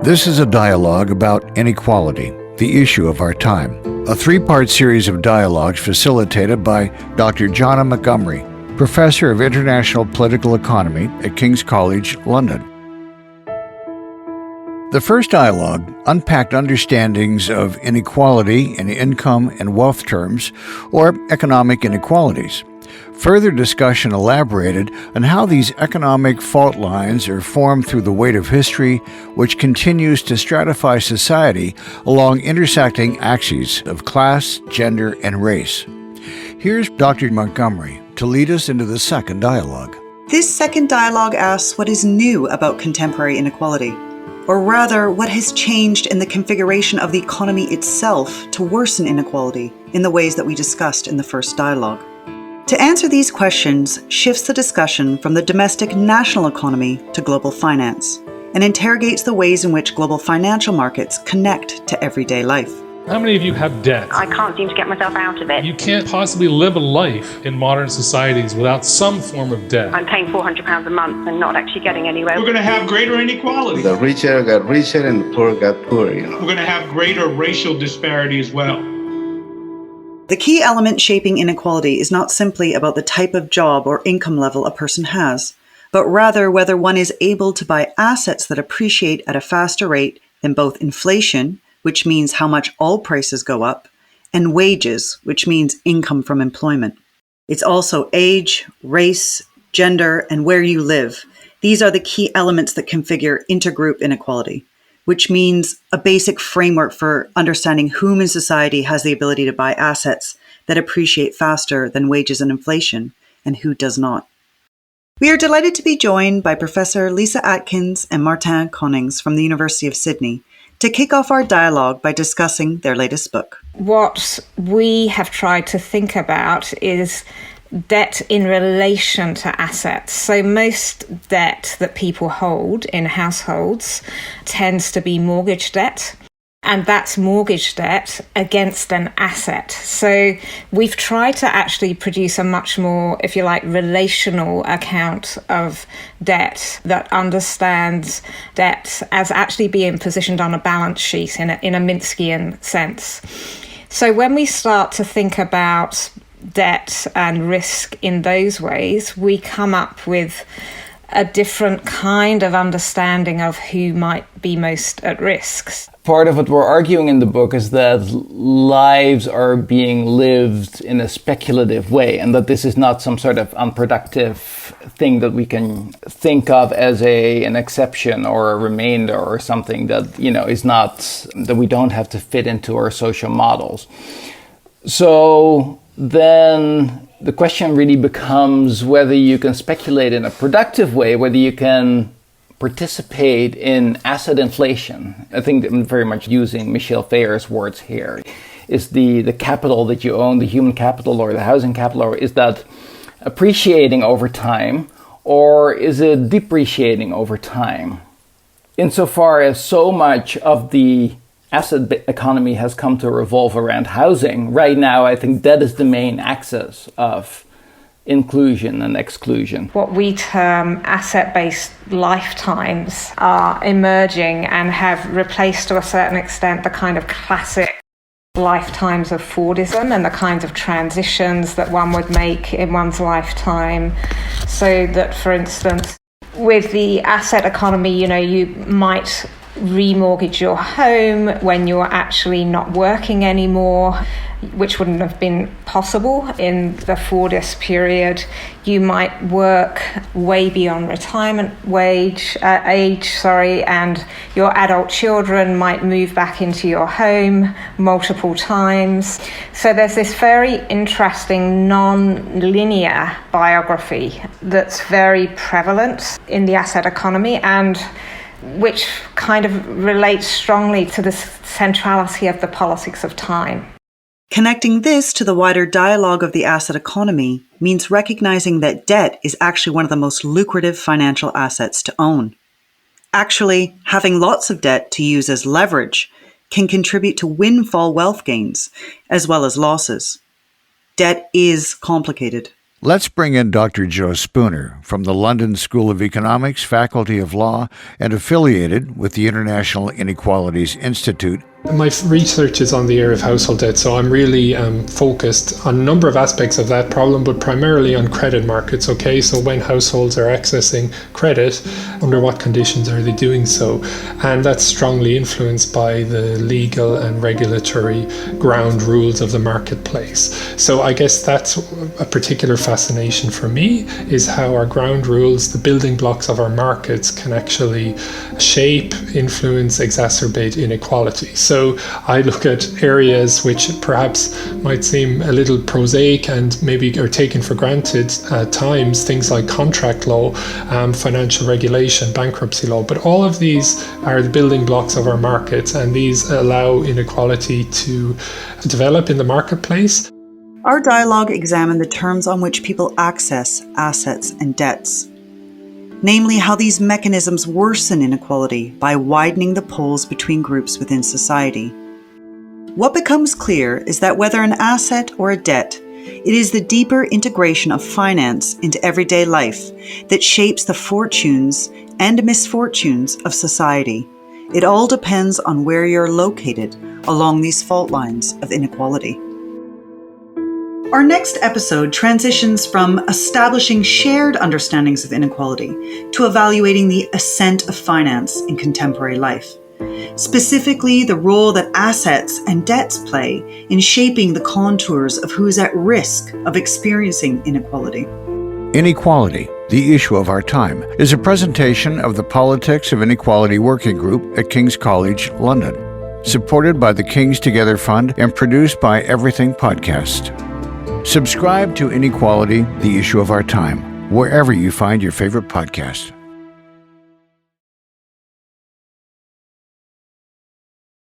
This is a dialogue about inequality, the issue of our time. A three-part series of dialogues facilitated by Dr. Johnna Montgomerie, Professor of International Political Economy at King's College, London. The first dialogue unpacked understandings of inequality in income and wealth terms, or economic inequalities. Further discussion elaborated on how these economic fault lines are formed through the weight of history, which continues to stratify society along intersecting axes of class, gender, and race. Here's Dr. Montgomerie to lead us into the second dialogue. This second dialogue asks what is new about contemporary inequality, or rather, what has changed in the configuration of the economy itself to worsen inequality in the ways that we discussed in the first dialogue. To answer these questions shifts the discussion from the domestic national economy to global finance and interrogates the ways in which global financial markets connect to everyday life. How many of you have debt? I can't seem to get myself out of it. You can't possibly live a life in modern societies without some form of debt. I'm paying £400 a month and not actually getting anywhere. We're going to have greater inequality. The richer got richer and the poor got poorer, We're going to have greater racial disparity as well. The key element shaping inequality is not simply about the type of job or income level a person has, but rather whether one is able to buy assets that appreciate at a faster rate than both inflation, which means how much all prices go up, and wages, which means income from employment. It's also age, race, gender, and where you live. These are the key elements that configure intergroup inequality, which means a basic framework for understanding whom in society has the ability to buy assets that appreciate faster than wages and inflation, and who does not. We are delighted to be joined by Professor Lisa Atkins and Martin Konings from the University of Sydney to kick off our dialogue by discussing their latest book. What we have tried to think about is debt in relation to assets. So most debt that people hold in households tends to be mortgage debt, and that's mortgage debt against an asset. So we've tried to actually produce a much more, if you like, relational account of debt that understands debt as actually being positioned on a balance sheet in a Minskian sense. So when we start to think about debt and risk in those ways, we come up with a different kind of understanding of who might be most at risk. Part of what we're arguing in the book is that lives are being lived in a speculative way, and that this is not some sort of unproductive thing that we can think of as an exception or a remainder or something that, is not, that we don't have to fit into our social models. So then the question really becomes whether you can speculate in a productive way, whether you can participate in asset inflation. I think I'm very much using Michel Feyer's words here. Is the capital that you own, the human capital or the housing capital, or is that appreciating over time, or is it depreciating over time? Insofar as so much of the asset economy has come to revolve around housing, right now I think that is the main axis of inclusion and exclusion. What we term asset-based lifetimes are emerging and have replaced to a certain extent the kind of classic lifetimes of Fordism and the kinds of transitions that one would make in one's lifetime. So that, for instance, with the asset economy, you might remortgage your home when you're actually not working anymore, which wouldn't have been possible in the Fordist period. You might work way beyond retirement age, and your adult children might move back into your home multiple times. So there's this very interesting non-linear biography that's very prevalent in the asset economy, and which kind of relates strongly to the centrality of the politics of time. Connecting this to the wider dialogue of the asset economy means recognizing that debt is actually one of the most lucrative financial assets to own. Actually, having lots of debt to use as leverage can contribute to windfall wealth gains as well as losses. Debt is complicated. Let's bring in Dr. Joe Spooner from the London School of Economics, Faculty of Law, and affiliated with the International Inequalities Institute. My research is on the area of household debt, so I'm really focused on a number of aspects of that problem, but primarily on credit markets, okay? So when households are accessing credit, under what conditions are they doing so? And that's strongly influenced by the legal and regulatory ground rules of the marketplace. So I guess that's a particular fascination for me, is how our ground rules, the building blocks of our markets, can actually shape, influence, exacerbate inequality. So I look at areas which perhaps might seem a little prosaic and maybe are taken for granted at times, things like contract law, financial regulation, bankruptcy law. But all of these are the building blocks of our markets, and these allow inequality to develop in the marketplace. Our dialogue examined the terms on which people access assets and debts, namely how these mechanisms worsen inequality by widening the poles between groups within society. What becomes clear is that whether an asset or a debt, it is the deeper integration of finance into everyday life that shapes the fortunes and misfortunes of society. It all depends on where you're located along these fault lines of inequality. Our next episode transitions from establishing shared understandings of inequality to evaluating the ascent of finance in contemporary life, specifically the role that assets and debts play in shaping the contours of who's at risk of experiencing inequality. Inequality, the issue of our time, is a presentation of the Politics of Inequality Working Group at King's College, London, supported by the King's Together Fund and produced by Everything Podcast. Subscribe to Inequality, the issue of our time, wherever you find your favorite podcast.